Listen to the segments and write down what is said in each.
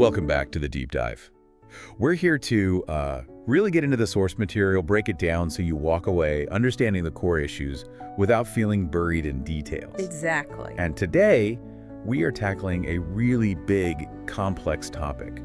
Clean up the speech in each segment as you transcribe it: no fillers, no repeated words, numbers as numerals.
Welcome back to the Deep Dive. We're here to really get into the source material, break it down so you walk away understanding the core issues without feeling buried in details. Exactly. And today, we are tackling a really big, complex topic,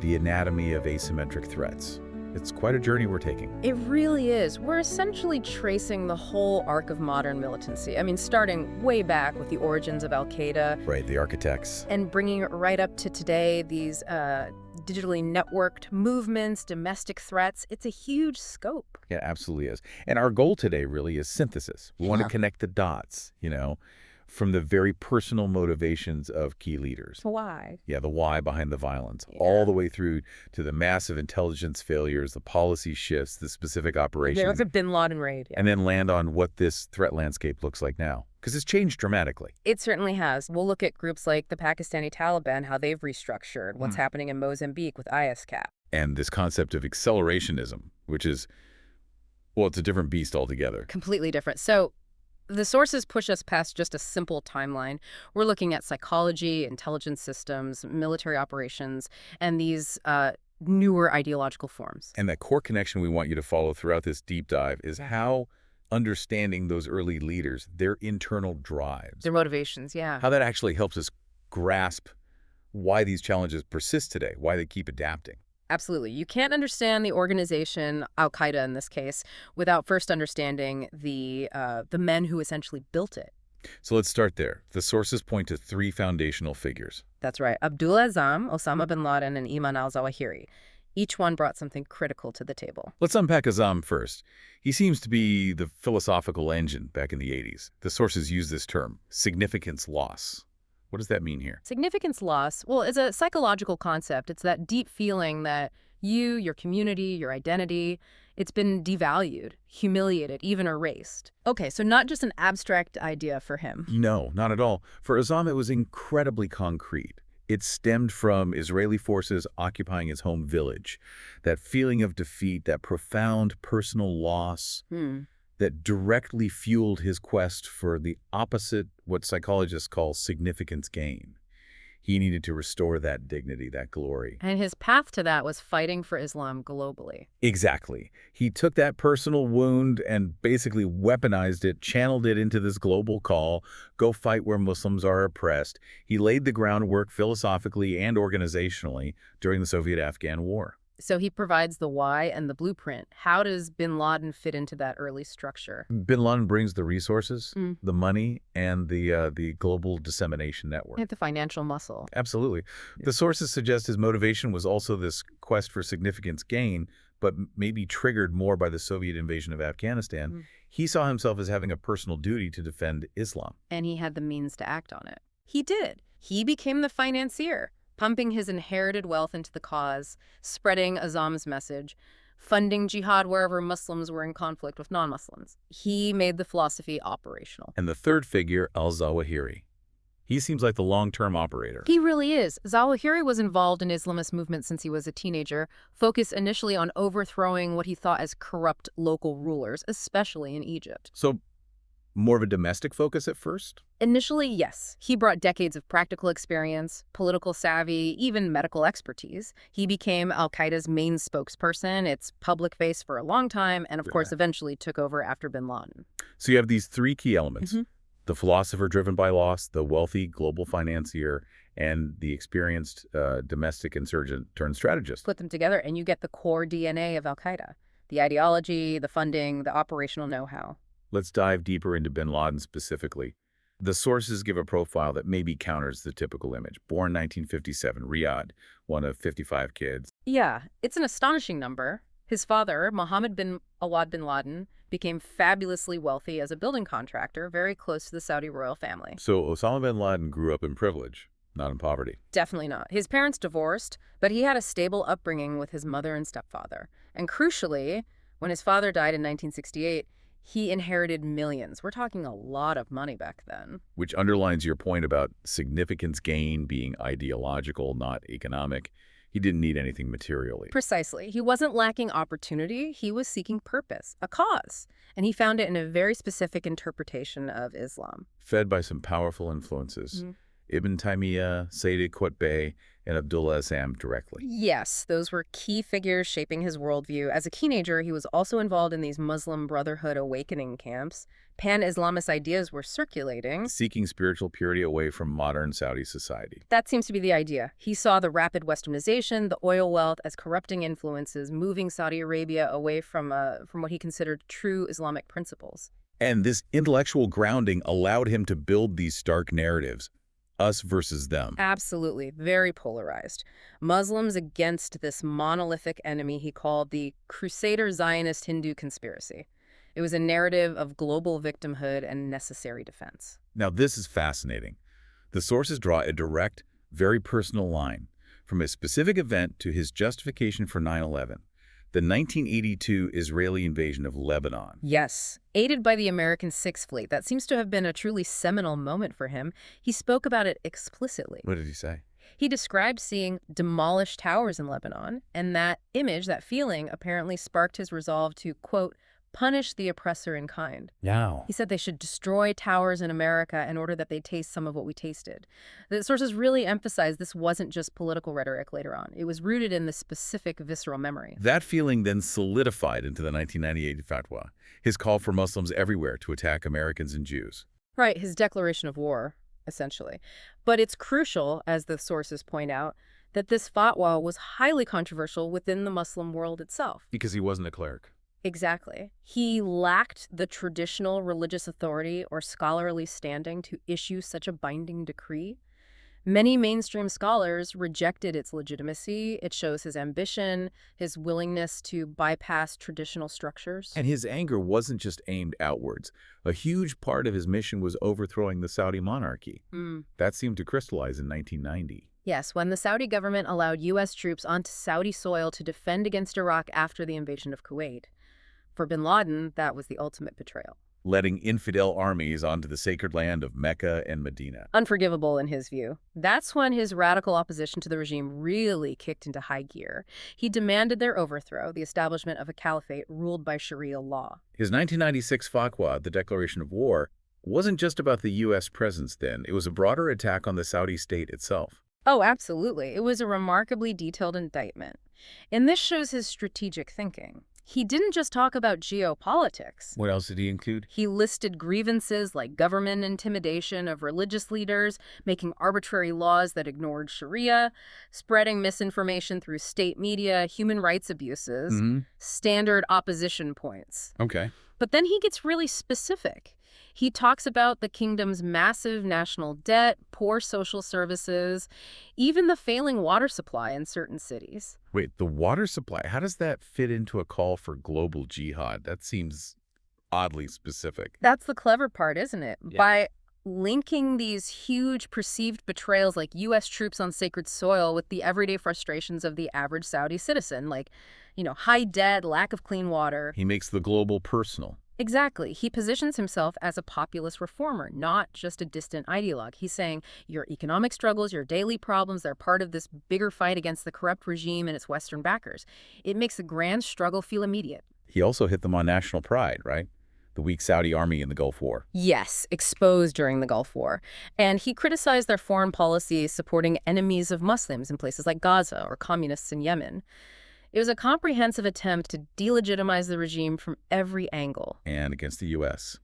the anatomy of asymmetric threats. It's quite a journey we're taking. It really is. We're essentially tracing the whole arc of modern militancy. I mean, starting way back with the origins of al-Qaeda. Right, the architects. And bringing it right up to today, these digitally networked movements, domestic threats. It's a huge scope. Yeah, absolutely is. And our goal today really is synthesis. We want to connect the dots, from the very personal motivations of key leaders. Why? Yeah, the why behind the violence, all the way through to the massive intelligence failures, the policy shifts, the specific operations. There was a Bin Laden raid. And then land on what this threat landscape looks like now. Because it's changed dramatically. It certainly has. We'll look at groups like the Pakistani Taliban, how they've restructured, what's happening in Mozambique with ISCAP. And this concept of accelerationism, which is, well, it's a different beast altogether. Completely different. So the sources push us past just a simple timeline. We're looking at psychology, intelligence systems, military operations, and these newer ideological forms. And that core connection we want you to follow throughout this deep dive is how understanding those early leaders, their internal drives. Their motivations, yeah. How that actually helps us grasp why these challenges persist today, why they keep adapting. Absolutely. You can't understand the organization, al-Qaeda in this case, without first understanding the men who essentially built it. So let's start there. The sources point to three foundational figures. That's right. Abdul Azzam, Osama Bin Laden, and Ayman al-Zawahiri. Each one brought something critical to the table. Let's unpack Azzam first. He seems to be the philosophical engine back in the 80s. The sources use this term, significance loss. What does that mean here? Significance loss, well, it's a psychological concept. It's that deep feeling that you, your community, your identity, it's been devalued, humiliated, even erased. Okay, so not just an abstract idea for him. No, not at all. For Azzam, it was incredibly concrete. It stemmed from Israeli forces occupying his home village. That feeling of defeat, that profound personal loss that directly fueled his quest for the opposite, what psychologists call significance gain. He needed to restore that dignity, that glory. And his path to that was fighting for Islam globally. Exactly. He took that personal wound and basically weaponized it, channeled it into this global call, go fight where Muslims are oppressed. He laid the groundwork philosophically and organizationally during the Soviet-Afghan War. So he provides the why and the blueprint. How does Bin Laden fit into that early structure? Bin Laden brings the resources, the money, and the global dissemination network. And the financial muscle. Absolutely. The sources suggest his motivation was also this quest for significance gain, but maybe triggered more by the Soviet invasion of Afghanistan. He saw himself as having a personal duty to defend Islam. And he had the means to act on it. He did. He became the financier, pumping his inherited wealth into the cause, spreading Azzam's message, funding jihad wherever Muslims were in conflict with non-Muslims. He made the philosophy operational. And the third figure, al-Zawahiri. He seems like the long-term operator. He really is. Zawahiri was involved in Islamist movement since he was a teenager, focused initially on overthrowing what he thought as corrupt local rulers, especially in Egypt. So more of a domestic focus at first? Initially, yes. He brought decades of practical experience, political savvy, even medical expertise. He became al-Qaeda's main spokesperson, its public face for a long time, and of course eventually took over after Bin Laden. So you have these three key elements. The philosopher driven by loss, the wealthy global financier, and the experienced domestic insurgent turned strategist. Put them together and you get the core DNA of al-Qaeda. The ideology, the funding, the operational know-how. Let's dive deeper into Bin Laden specifically. The sources give a profile that maybe counters the typical image. Born 1957, Riyadh, one of 55 kids. Yeah, it's an astonishing number. His father, Mohammed bin Awad bin Laden, became fabulously wealthy as a building contractor, very close to the Saudi royal family. So Osama bin Laden grew up in privilege, not in poverty. Definitely not. His parents divorced, but he had a stable upbringing with his mother and stepfather. And crucially, when his father died in 1968, he inherited millions. We're talking a lot of money back then. Which underlines your point about significance gain being ideological, not economic. He didn't need anything materially. Precisely. He wasn't lacking opportunity. He was seeking purpose, a cause. And he found it in a very specific interpretation of Islam. Fed by some powerful influences. Ibn Taymiyyah, Sayyid Qutb, and Abdullah Azzam directly. Yes, those were key figures shaping his worldview. As a teenager, he was also involved in these Muslim Brotherhood awakening camps. Pan-Islamist ideas were circulating. Seeking spiritual purity away from modern Saudi society. That seems to be the idea. He saw the rapid westernization, the oil wealth as corrupting influences, moving Saudi Arabia away from what he considered true Islamic principles. And this intellectual grounding allowed him to build these stark narratives, us versus them. Absolutely. Very polarized. Muslims against this monolithic enemy he called the Crusader Zionist Hindu conspiracy. It was a narrative of global victimhood and necessary defense. Now, this is fascinating. The sources draw a direct, very personal line from a specific event to his justification for 9/11. The 1982 Israeli invasion of Lebanon. Yes, aided by the American Sixth Fleet. That seems to have been a truly seminal moment for him. He spoke about it explicitly. What did he say? He described seeing demolished towers in Lebanon, and that image, that feeling, apparently sparked his resolve to, quote, punish the oppressor in kind. Now. He said they should destroy towers in America in order that they taste some of what we tasted. The sources really emphasized this wasn't just political rhetoric later on. It was rooted in the specific visceral memory. That feeling then solidified into the 1998 fatwa, his call for Muslims everywhere to attack Americans and Jews. Right, his declaration of war, essentially. But it's crucial, as the sources point out, that this fatwa was highly controversial within the Muslim world itself. Because he wasn't a cleric. Exactly. He lacked the traditional religious authority or scholarly standing to issue such a binding decree. Many mainstream scholars rejected its legitimacy. It shows his ambition, his willingness to bypass traditional structures. And his anger wasn't just aimed outwards. A huge part of his mission was overthrowing the Saudi monarchy. That seemed to crystallize in 1990. Yes, when the Saudi government allowed U.S. troops onto Saudi soil to defend against Iraq after the invasion of Kuwait. For bin Laden, that was the ultimate betrayal. Letting infidel armies onto the sacred land of Mecca and Medina. Unforgivable in his view. That's when his radical opposition to the regime really kicked into high gear. He demanded their overthrow, the establishment of a caliphate ruled by Sharia law. His 1996 fatwa, the declaration of war, wasn't just about the U.S. presence then. It was a broader attack on the Saudi state itself. Oh, absolutely. It was a remarkably detailed indictment. And this shows his strategic thinking. He didn't just talk about geopolitics. What else did he include? He listed grievances like government intimidation of religious leaders, making arbitrary laws that ignored Sharia, spreading misinformation through state media, human rights abuses, standard opposition points. Okay. But then he gets really specific. He talks about the kingdom's massive national debt, poor social services, even the failing water supply in certain cities. Wait, the water supply, how does that fit into a call for global jihad? That seems oddly specific. That's the clever part, isn't it? Yeah. By linking these huge perceived betrayals like U.S. troops on sacred soil with the everyday frustrations of the average Saudi citizen, like, high debt, lack of clean water. He makes the global personal. Exactly. He positions himself as a populist reformer, not just a distant ideologue. He's saying your economic struggles, your daily problems, they're part of this bigger fight against the corrupt regime and its Western backers. It makes the grand struggle feel immediate. He also hit them on national pride, right? The weak Saudi army in the Gulf War. Yes, exposed during the Gulf War. And he criticized their foreign policy supporting enemies of Muslims in places like Gaza or communists in Yemen. It was a comprehensive attempt to delegitimize the regime from every angle. And against the U.S.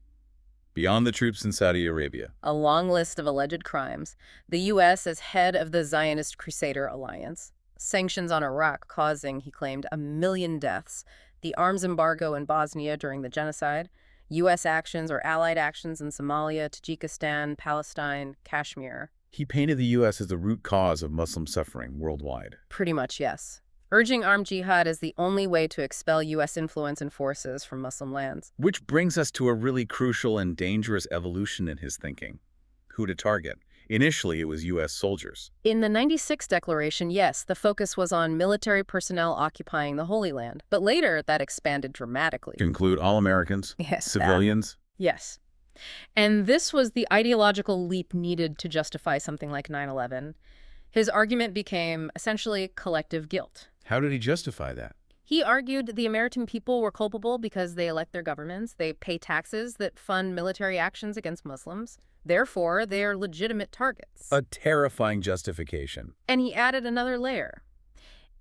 Beyond the troops in Saudi Arabia. A long list of alleged crimes. The U.S. as head of the Zionist Crusader Alliance. Sanctions on Iraq causing, he claimed, 1 million deaths. The arms embargo in Bosnia during the genocide. U.S. actions or allied actions in Somalia, Tajikistan, Palestine, Kashmir. He painted the U.S. as the root cause of Muslim suffering worldwide. Pretty much, yes. Urging armed jihad as the only way to expel U.S. influence and forces from Muslim lands. Which brings us to a really crucial and dangerous evolution in his thinking. Who to target? Initially, it was U.S. soldiers. In the 96 declaration, yes, the focus was on military personnel occupying the Holy Land. But later, that expanded dramatically. To include all Americans? Yes. Civilians? Yes. And this was the ideological leap needed to justify something like 9/11. His argument became essentially collective guilt. How did he justify that? He argued the American people were culpable because they elect their governments, they pay taxes that fund military actions against Muslims. Therefore, they are legitimate targets. A terrifying justification. And he added another layer.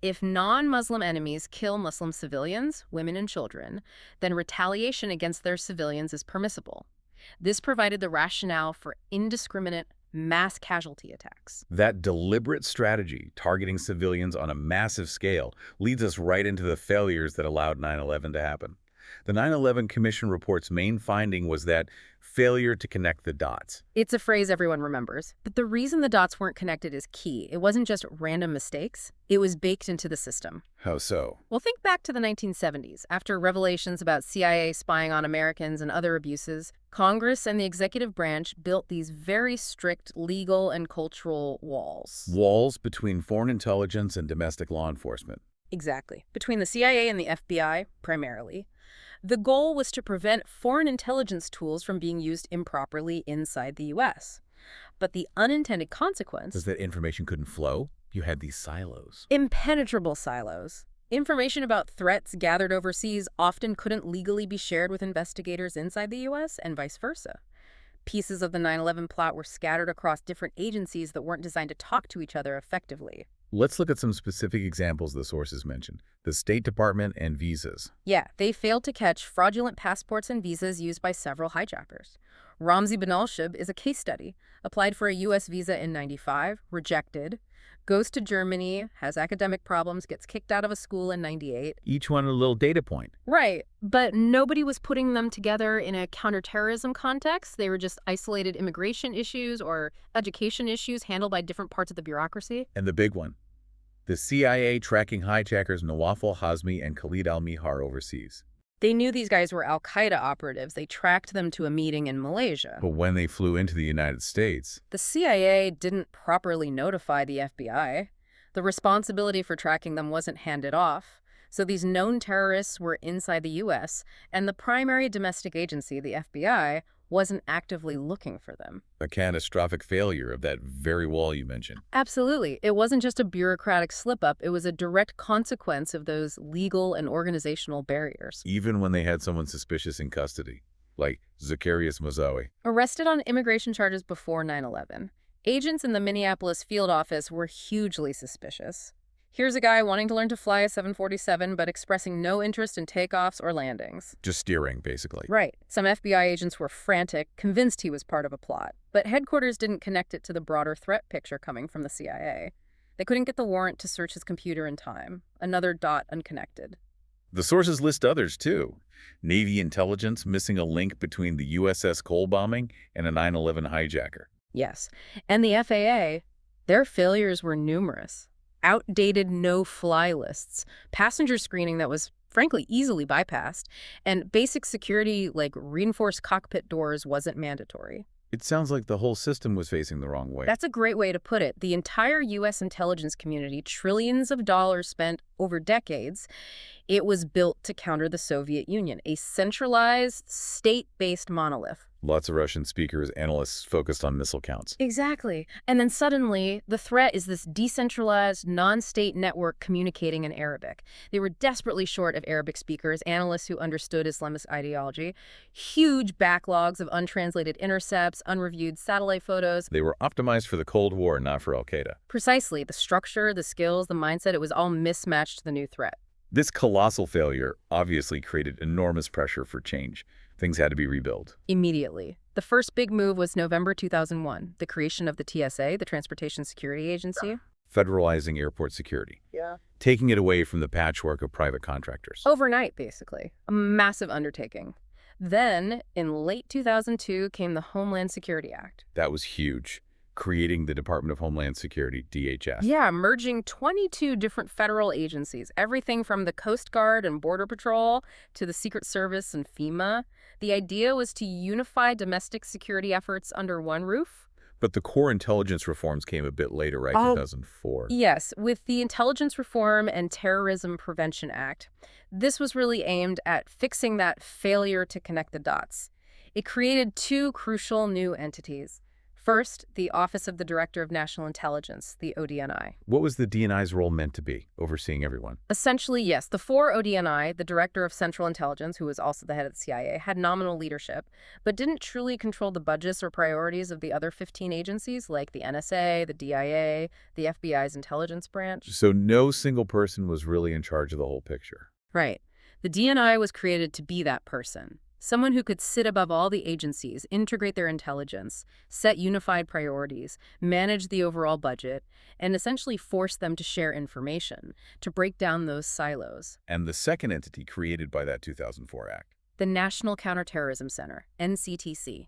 If non-Muslim enemies kill Muslim civilians, women and children, then retaliation against their civilians is permissible. This provided the rationale for indiscriminate mass casualty attacks. That deliberate strategy, targeting civilians on a massive scale, leads us right into the failures that allowed 9/11 to happen. The 9/11 Commission report's main finding was that failure to connect the dots. It's a phrase everyone remembers, but the reason the dots weren't connected is key. It wasn't just random mistakes. It was baked into the system. How so? Well, think back to the 1970s. After revelations about CIA spying on Americans and other abuses, Congress and the executive branch built these very strict legal and cultural walls. Walls between foreign intelligence and domestic law enforcement. Exactly. Between the CIA and the FBI, primarily. The goal was to prevent foreign intelligence tools from being used improperly inside the U.S. But the unintended consequence... Was that information couldn't flow? You had these silos. Impenetrable silos. Information about threats gathered overseas often couldn't legally be shared with investigators inside the U.S. and vice versa. Pieces of the 9/11 plot were scattered across different agencies that weren't designed to talk to each other effectively. Let's look at some specific examples the sources mentioned. The State Department and visas. Yeah, they failed to catch fraudulent passports and visas used by several hijackers. Ramzi bin al-Shib is a case study. Applied for a U.S. visa in '95, rejected. Goes to Germany, has academic problems, gets kicked out of a school in '98. Each one a little data point. Right, but nobody was putting them together in a counterterrorism context. They were just isolated immigration issues or education issues handled by different parts of the bureaucracy. And the big one. The CIA tracking hijackers Nawaf al-Hazmi and Khalid al-Mihar overseas. They knew these guys were al-Qaeda operatives. They tracked them to a meeting in Malaysia. But when they flew into the United States... The CIA didn't properly notify the FBI. The responsibility for tracking them wasn't handed off. So these known terrorists were inside the U.S., and the primary domestic agency, the FBI, wasn't actively looking for them. A catastrophic failure of that very wall you mentioned. Absolutely. It wasn't just a bureaucratic slip-up. It was a direct consequence of those legal and organizational barriers. Even when they had someone suspicious in custody, like Zacarias Mozawi. Arrested on immigration charges before 9/11, agents in the Minneapolis field office were hugely suspicious. Here's a guy wanting to learn to fly a 747, but expressing no interest in takeoffs or landings. Just steering, basically. Right. Some FBI agents were frantic, convinced he was part of a plot. But headquarters didn't connect it to the broader threat picture coming from the CIA. They couldn't get the warrant to search his computer in time. Another dot unconnected. The sources list others, too. Navy intelligence missing a link between the USS Cole bombing and a 9/11 hijacker. Yes. And the FAA, their failures were numerous. Outdated no-fly lists, passenger screening that was, frankly, easily bypassed, and basic security like reinforced cockpit doors wasn't mandatory. It sounds like the whole system was facing the wrong way. That's a great way to put it. The entire U.S. intelligence community, trillions of dollars spent over decades, it was built to counter the Soviet Union, a centralized, state-based monolith. Lots of Russian speakers, analysts focused on missile counts. Exactly. And then suddenly, the threat is this decentralized, non-state network communicating in Arabic. They were desperately short of Arabic speakers, analysts who understood Islamist ideology, huge backlogs of untranslated intercepts, unreviewed satellite photos. They were optimized for the Cold War, not for al-Qaeda. Precisely. The structure, the skills, the mindset, it was all mismatched to the new threat. This colossal failure obviously created enormous pressure for change. Things had to be rebuilt. Immediately. The first big move was November 2001, the creation of the TSA, the Transportation Security Agency. Federalizing airport security. Yeah. Taking it away from the patchwork of private contractors. Overnight, basically. A massive undertaking. Then, in late 2002, came the Homeland Security Act. That was huge. Creating the Department of Homeland Security, DHS. Yeah, merging 22 different federal agencies, everything from the Coast Guard and Border Patrol to the Secret Service and FEMA. The idea was to unify domestic security efforts under one roof. But the core intelligence reforms came a bit later, right? 2004. Yes, with the Intelligence Reform and Terrorism Prevention Act. This was really aimed at fixing that failure to connect the dots. It created two crucial new entities. First, the Office of the Director of National Intelligence, the ODNI. What was the DNI's role meant to be, overseeing everyone? Essentially, yes, the 4 ODNI, the Director of Central Intelligence, who was also the head of the CIA, had nominal leadership, but didn't truly control the budgets or priorities of the other 15 agencies like the NSA, the DIA, the FBI's intelligence branch. So no single person was really in charge of the whole picture. Right. The DNI was created to be that person. Someone who could sit above all the agencies, integrate their intelligence, set unified priorities, manage the overall budget, and essentially force them to share information, to break down those silos. And the second entity created by that 2004 act. The National Counterterrorism Center, NCTC.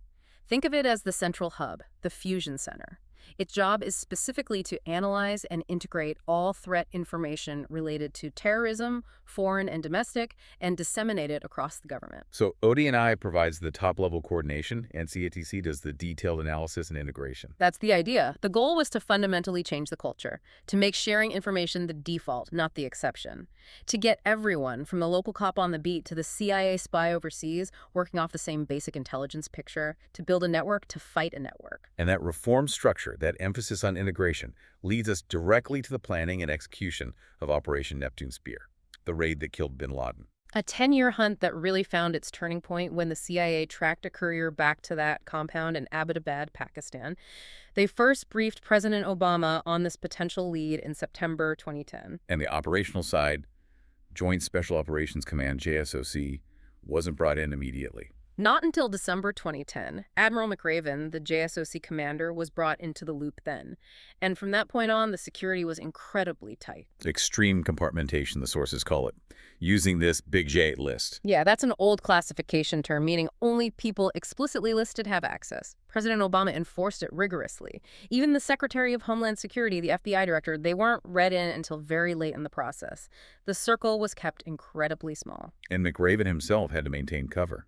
Think of it as the central hub, the fusion center. Its job is specifically to analyze and integrate all threat information related to terrorism, foreign and domestic, and disseminate it across the government. So ODNI provides the top-level coordination, and CATC does the detailed analysis and integration. That's the idea. The goal was to fundamentally change the culture, to make sharing information the default, not the exception, to get everyone, from the local cop on the beat to the CIA spy overseas, working off the same basic intelligence picture, to build a network to fight a network. And that reform structure, that emphasis on integration, leads us directly to the planning and execution of Operation Neptune Spear, the raid that killed Bin Laden. A 10-year hunt that really found its turning point when the CIA tracked a courier back to that compound in Abbottabad, Pakistan. They first briefed President Obama on this potential lead in September 2010. And the operational side, Joint Special Operations Command, JSOC, wasn't brought in immediately. Not until December 2010, Admiral McRaven, the JSOC commander, was brought into the loop then. And from that point on, the security was incredibly tight. Extreme compartmentation, the sources call it, using this Big J list. Yeah, that's an old classification term, meaning only people explicitly listed have access. President Obama enforced it rigorously. Even the Secretary of Homeland Security, the FBI director, they weren't read in until very late in the process. The circle was kept incredibly small. And McRaven himself had to maintain cover.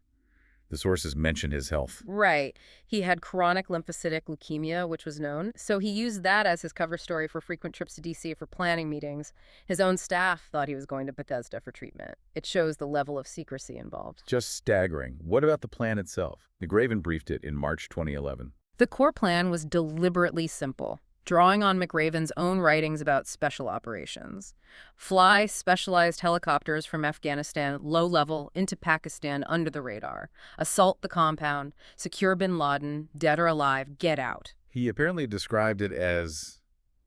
The sources mention his health. Right. He had chronic lymphocytic leukemia, which was known, so he used that as his cover story for frequent trips to D.C. for planning meetings. His own staff thought he was going to Bethesda for treatment. It shows the level of secrecy involved. Just staggering. What about the plan itself? McRaven briefed it in March 2011. The core plan was deliberately simple, drawing on McRaven's own writings about special operations. Fly specialized helicopters from Afghanistan low-level into Pakistan under the radar. Assault the compound. Secure bin Laden, dead or alive, get out. He apparently described it as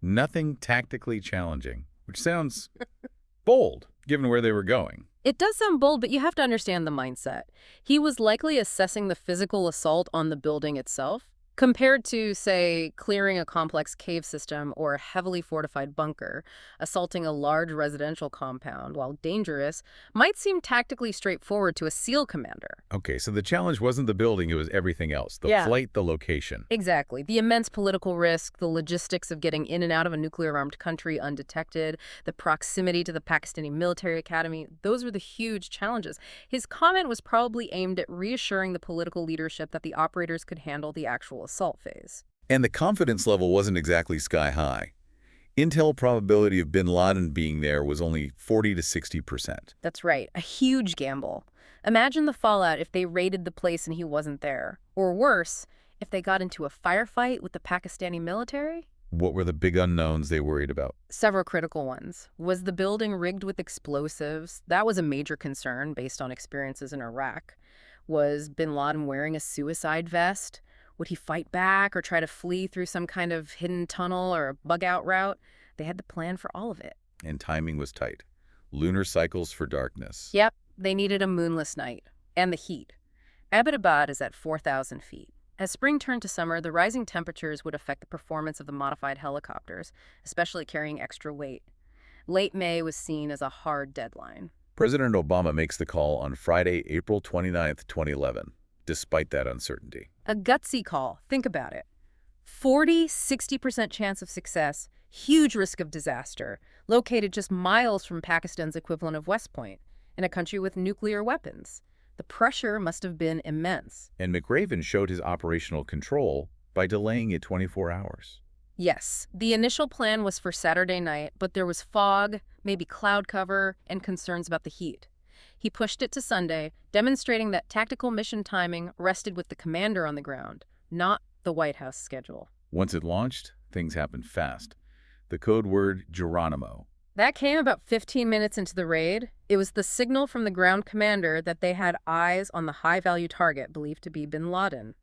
nothing tactically challenging, which sounds bold, given where they were going. It does sound bold, but you have to understand the mindset. He was likely assessing the physical assault on the building itself, compared to, say, clearing a complex cave system or a heavily fortified bunker. Assaulting a large residential compound, while dangerous, might seem tactically straightforward to a SEAL commander. Okay, so the challenge wasn't the building, it was everything else. The flight, the location. Exactly. The immense political risk, the logistics of getting in and out of a nuclear-armed country undetected, the proximity to the Pakistani military academy, those were the huge challenges. His comment was probably aimed at reassuring the political leadership that the operators could handle the actual assault phase. And the confidence level wasn't exactly sky high. Intel probability of bin Laden being there was only 40 to 60%. That's right, a huge gamble. Imagine the fallout if they raided the place and he wasn't there. Or worse, if they got into a firefight with the Pakistani military? What were the big unknowns they worried about? Several critical ones. Was the building rigged with explosives? That was a major concern based on experiences in Iraq. Was bin Laden wearing a suicide vest? Would he fight back or try to flee through some kind of hidden tunnel or a bug-out route? They had to plan for all of it. And timing was tight. Lunar cycles for darkness. Yep, they needed a moonless night. And the heat. Abbottabad is at 4,000 feet. As spring turned to summer, the rising temperatures would affect the performance of the modified helicopters, especially carrying extra weight. Late May was seen as a hard deadline. President Obama makes the call on Friday, April 29, 2011, despite that uncertainty. A gutsy call. Think about it. 40–60% chance of success, huge risk of disaster, located just miles from Pakistan's equivalent of West Point, in a country with nuclear weapons. The pressure must have been immense. And McRaven showed his operational control by delaying it 24 hours. Yes, the initial plan was for Saturday night, but there was fog, maybe cloud cover, and concerns about the heat. He pushed it to Sunday, demonstrating that tactical mission timing rested with the commander on the ground, not the White House schedule. Once it launched, things happened fast. The code word Geronimo. That came about 15 minutes into the raid. It was the signal from the ground commander that they had eyes on the high-value target believed to be Bin Laden.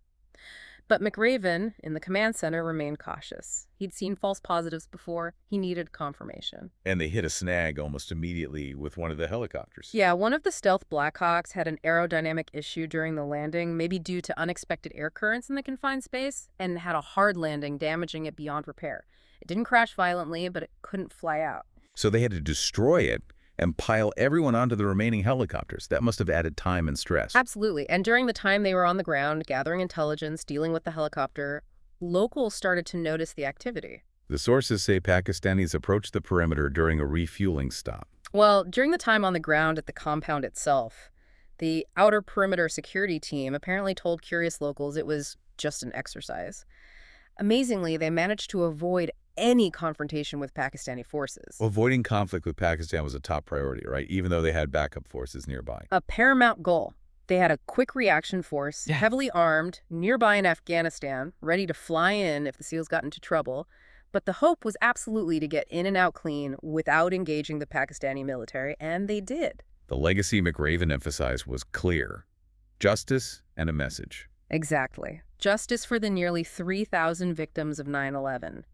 But McRaven, in the command center, remained cautious. He'd seen false positives before. He needed confirmation. And they hit a snag almost immediately with one of the helicopters. Yeah, one of the stealth Blackhawks had an aerodynamic issue during the landing, maybe due to unexpected air currents in the confined space, and had a hard landing, damaging it beyond repair. It didn't crash violently, but it couldn't fly out. So they had to destroy it and pile everyone onto the remaining helicopters. That must have added time and stress. Absolutely. And during the time they were on the ground, gathering intelligence, dealing with the helicopter, locals started to notice the activity. The sources say Pakistanis approached the perimeter during a refueling stop. Well, during the time on the ground at the compound itself, the outer perimeter security team apparently told curious locals it was just an exercise. Amazingly, they managed to avoid any confrontation with Pakistani forces. Avoiding conflict with Pakistan was a top priority, right? Even though they had backup forces nearby. A paramount goal. They had a quick reaction force, heavily armed, nearby in Afghanistan, ready to fly in if the SEALs got into trouble. But the hope was absolutely to get in and out clean without engaging the Pakistani military, and they did. The legacy McRaven emphasized was clear: justice and a message. Exactly. Justice for the nearly 3,000 victims of 9/11.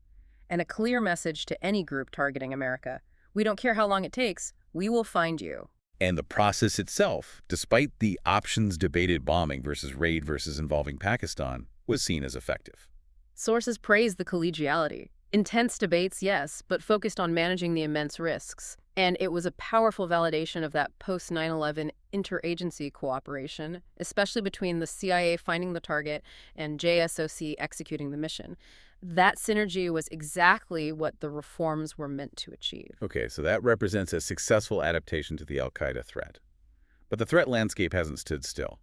And a clear message to any group targeting America. We don't care how long it takes, we will find you. And the process itself, despite the options debated bombing versus raid versus involving Pakistan, was seen as effective. Sources praised the collegiality. Intense debates, yes, but focused on managing the immense risks. And it was a powerful validation of that post-9/11 interagency cooperation, especially between the CIA finding the target and JSOC executing the mission. That synergy was exactly what the reforms were meant to achieve. Okay, so that represents a successful adaptation to the al-Qaeda threat. But the threat landscape hasn't stood still.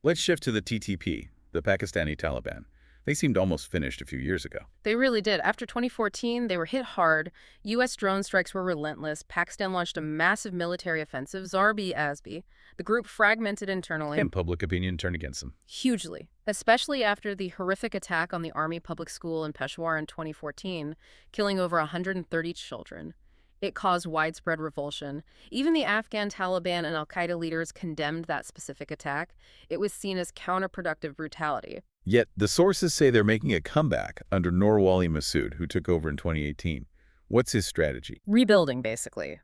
Let's shift to the TTP, the Pakistani Taliban. They seemed almost finished a few years ago. They really did. After 2014, they were hit hard. U.S. drone strikes were relentless. Pakistan launched a massive military offensive, Zarbi-Azbi. The group fragmented internally. And public opinion turned against them. Hugely, especially after the horrific attack on the Army Public School in Peshawar in 2014, killing over 130 children. It caused widespread revulsion. Even the Afghan Taliban and al-Qaeda leaders condemned that specific attack. It was seen as counterproductive brutality. Yet, the sources say they're making a comeback under Nur Wali Massoud, who took over in 2018. What's his strategy? Rebuilding, basically.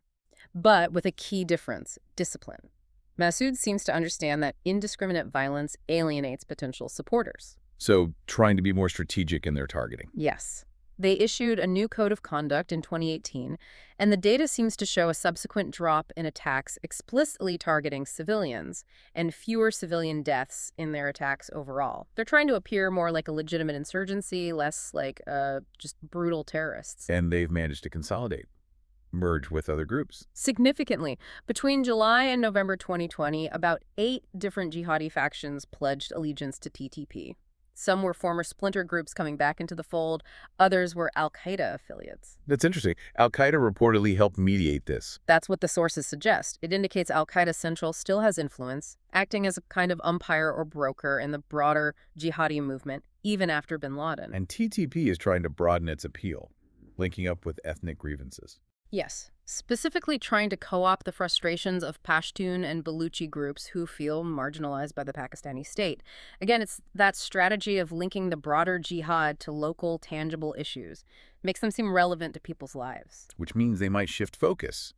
But with a key difference: discipline. Massoud seems to understand that indiscriminate violence alienates potential supporters. So, trying to be more strategic in their targeting. Yes. They issued a new code of conduct in 2018, and the data seems to show a subsequent drop in attacks explicitly targeting civilians and fewer civilian deaths in their attacks overall. They're trying to appear more like a legitimate insurgency, less like just brutal terrorists. And they've managed to consolidate, merge with other groups. Significantly, between July and November 2020, about 8 different jihadi factions pledged allegiance to TTP. Some were former splinter groups coming back into the fold. Others were al-Qaeda affiliates. That's interesting. Al-Qaeda reportedly helped mediate this. That's what the sources suggest. It indicates al-Qaeda Central still has influence, acting as a kind of umpire or broker in the broader jihadi movement, even after bin Laden. And TTP is trying to broaden its appeal, linking up with ethnic grievances. Yes, specifically trying to co-opt the frustrations of Pashtun and Baluchi groups who feel marginalized by the Pakistani state. Again, it's that strategy of linking the broader jihad to local, tangible issues. Makes them seem relevant to people's lives. Which means they might shift focus.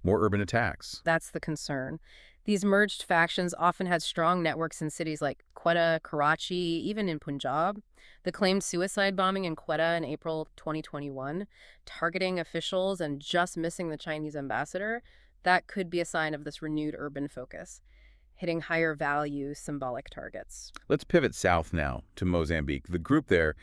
More urban attacks. That's the concern. These merged factions often had strong networks in cities like Quetta, Karachi, even in Punjab. The claimed suicide bombing in Quetta in April 2021, targeting officials and just missing the Chinese ambassador, that could be a sign of this renewed urban focus, hitting higher value symbolic targets. Let's pivot south now to Mozambique. The group there,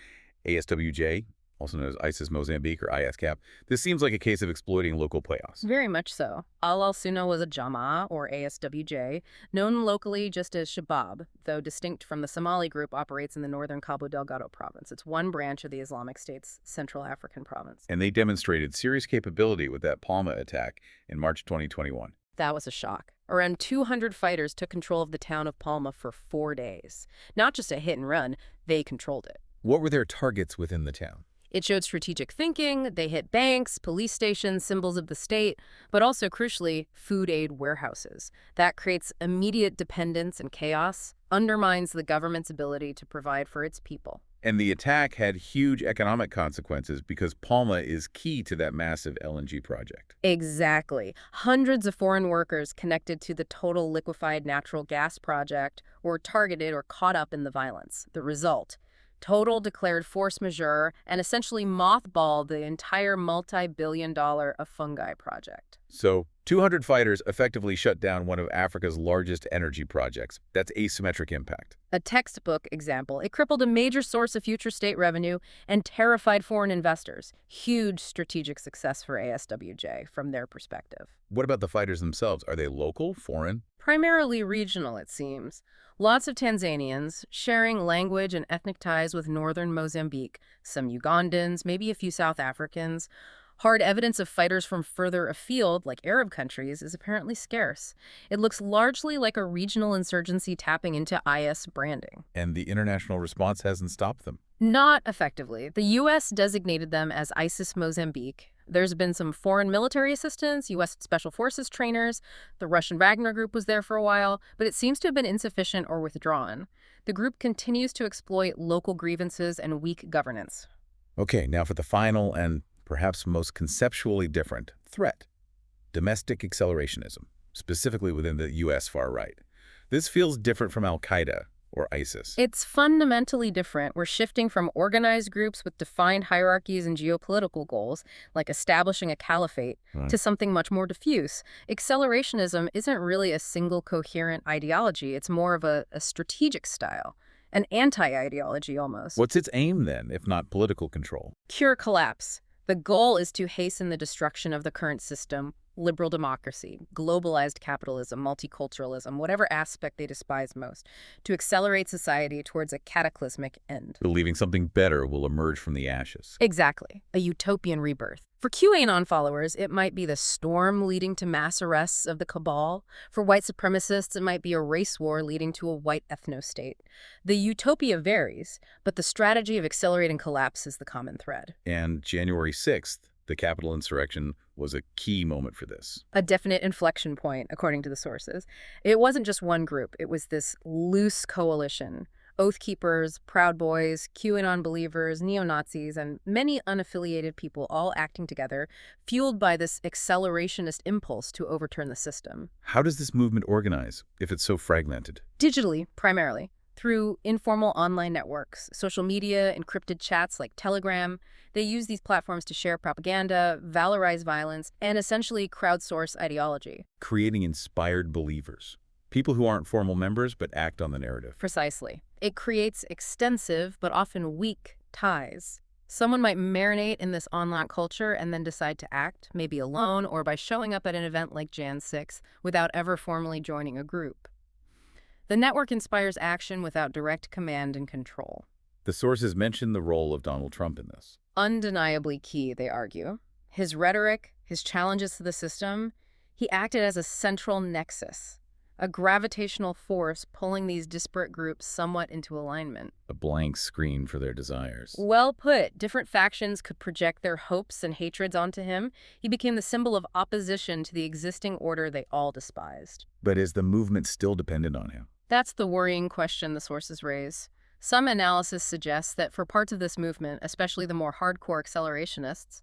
ASWJ, also known as ISIS Mozambique or ISCAP, this seems like a case of exploiting local chaos. Very much so. Al-Sunnah was a Jama'a, or ASWJ, known locally just as Shabab, though distinct from the Somali group, operates in the northern Cabo Delgado province. It's one branch of the Islamic State's Central African province. And they demonstrated serious capability with that Palma attack in March 2021. That was a shock. Around 200 fighters took control of the town of Palma for 4 days. Not just a hit and run, they controlled it. What were their targets within the town? It showed strategic thinking. They hit banks, police stations, symbols of the state, but also, crucially, food aid warehouses. That creates immediate dependence and chaos, undermines the government's ability to provide for its people. And the attack had huge economic consequences because Palma is key to that massive LNG project. Exactly. Hundreds of foreign workers connected to the total liquefied natural gas project were targeted or caught up in the violence. The result: total declared force majeure and essentially mothballed the entire multi-billion-dollar fungi project. So 200 fighters effectively shut down one of Africa's largest energy projects. That's asymmetric impact. A textbook example, it crippled a major source of future state revenue and terrified foreign investors. Huge strategic success for ASWJ from their perspective. What about the fighters themselves? Are they local, foreign? Primarily regional, it seems. Lots of Tanzanians, sharing language and ethnic ties with northern Mozambique, some Ugandans, maybe a few South Africans. Hard evidence of fighters from further afield, like Arab countries, is apparently scarce. It looks largely like a regional insurgency tapping into IS branding. And the international response hasn't stopped them. Not effectively. The U.S. designated them as ISIS Mozambique. There's been some foreign military assistance, U.S. Special Forces trainers. The Russian Wagner Group was there for a while, but it seems to have been insufficient or withdrawn. The group continues to exploit local grievances and weak governance. Okay, now for the final and perhaps most conceptually different threat: domestic accelerationism, specifically within the U.S. far right. This feels different from al-Qaeda or ISIS. It's fundamentally different. We're shifting from organized groups with defined hierarchies and geopolitical goals, like establishing a caliphate, Right. to something much more diffuse. Accelerationism isn't really a single coherent ideology. It's more of a strategic style, an anti-ideology almost. What's its aim then, if not political control? Pure collapse. The goal is to hasten the destruction of the current system: liberal democracy, globalized capitalism, multiculturalism, whatever aspect they despise most, to accelerate society towards a cataclysmic end. Believing something better will emerge from the ashes. Exactly. A utopian rebirth. For QAnon followers, it might be the storm leading to mass arrests of the cabal. For white supremacists, it might be a race war leading to a white ethno-state. The utopia varies, but the strategy of accelerating collapse is the common thread. And January 6th, the Capitol insurrection, was a key moment for this. A definite inflection point, according to the sources. It wasn't just one group. It was this loose coalition. Oath Keepers, Proud Boys, QAnon believers, neo-Nazis, and many unaffiliated people all acting together, fueled by this accelerationist impulse to overturn the system. How does this movement organize if it's so fragmented? Digitally, primarily, through informal online networks, social media, encrypted chats like Telegram. They use these platforms to share propaganda, valorize violence, and essentially crowdsource ideology. Creating inspired believers. People who aren't formal members but act on the narrative. Precisely. It creates extensive but often weak ties. Someone might marinate in this online culture and then decide to act, maybe alone or by showing up at an event like Jan 6, without ever formally joining a group. The network inspires action without direct command and control. The sources mention the role of Donald Trump in this. Undeniably key, they argue. His rhetoric, his challenges to the system, he acted as a central nexus, a gravitational force pulling these disparate groups somewhat into alignment. A blank screen for their desires. Well put. Different factions could project their hopes and hatreds onto him. He became the symbol of opposition to the existing order they all despised. But is the movement still dependent on him? That's the worrying question the sources raise. Some analysis suggests that for parts of this movement, especially the more hardcore accelerationists,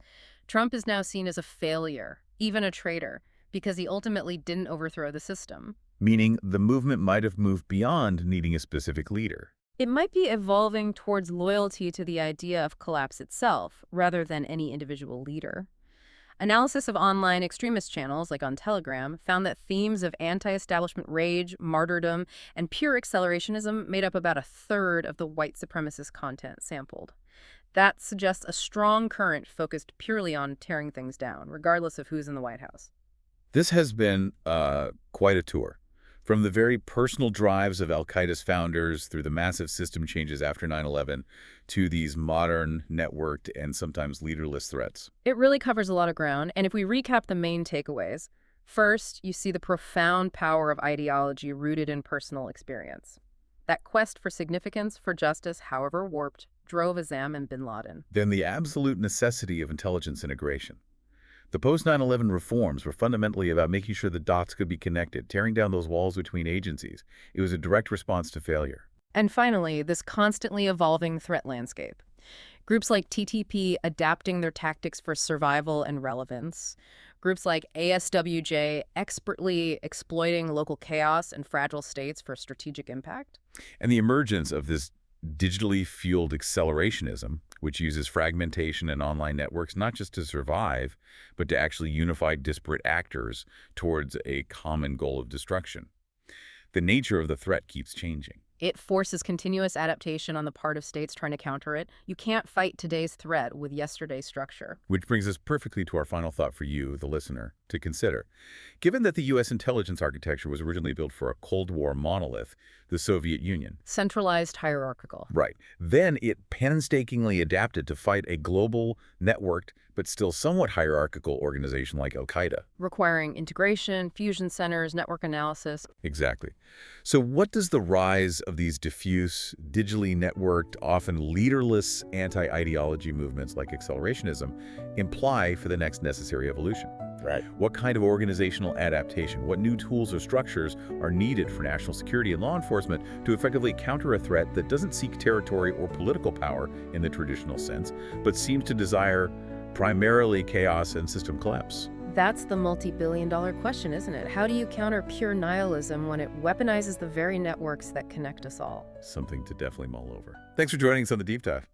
Trump is now seen as a failure, even a traitor, because he ultimately didn't overthrow the system. Meaning the movement might have moved beyond needing a specific leader. It might be evolving towards loyalty to the idea of collapse itself, rather than any individual leader. Analysis of online extremist channels, like on Telegram, found that themes of anti-establishment rage, martyrdom, and pure accelerationism made up about a third of the white supremacist content sampled. That suggests a strong current focused purely on tearing things down, regardless of who's in the White House. This has been quite a tour. From the very personal drives of al-Qaeda's founders through the massive system changes after 9/11 to these modern, networked, and sometimes leaderless threats. It really covers a lot of ground, and if we recap the main takeaways, first, you see the profound power of ideology rooted in personal experience. That quest for significance, for justice, however warped, drove Osama Bin Laden. Then the absolute necessity of intelligence integration. The post-9/11 reforms were fundamentally about making sure the dots could be connected, tearing down those walls between agencies. It was a direct response to failure. And finally, this constantly evolving threat landscape. Groups like TTP adapting their tactics for survival and relevance. Groups like ASWJ expertly exploiting local chaos and fragile states for strategic impact. And the emergence of this digitally fueled accelerationism, which uses fragmentation and online networks not just to survive, but to actually unify disparate actors towards a common goal of destruction. The nature of the threat keeps changing. It forces continuous adaptation on the part of states trying to counter it. You can't fight today's threat with yesterday's structure. Which brings us perfectly to our final thought for you, the listener, to consider. Given that the U.S. intelligence architecture was originally built for a Cold War monolith, the Soviet Union. Centralized, hierarchical. Right. Then it painstakingly adapted to fight a global, networked, but still somewhat hierarchical organization like al-Qaeda. Requiring integration, fusion centers, network analysis. Exactly. So what does the rise of these diffuse, digitally networked, often leaderless anti-ideology movements like accelerationism imply for the next necessary evolution? Right. What kind of organizational adaptation, what new tools or structures are needed for national security and law enforcement to effectively counter a threat that doesn't seek territory or political power in the traditional sense, but seems to desire primarily chaos and system collapse? That's the multi-billion-dollar question, isn't it? How do you counter pure nihilism when it weaponizes the very networks that connect us all? Something to definitely mull over. Thanks for joining us on The Deep Dive.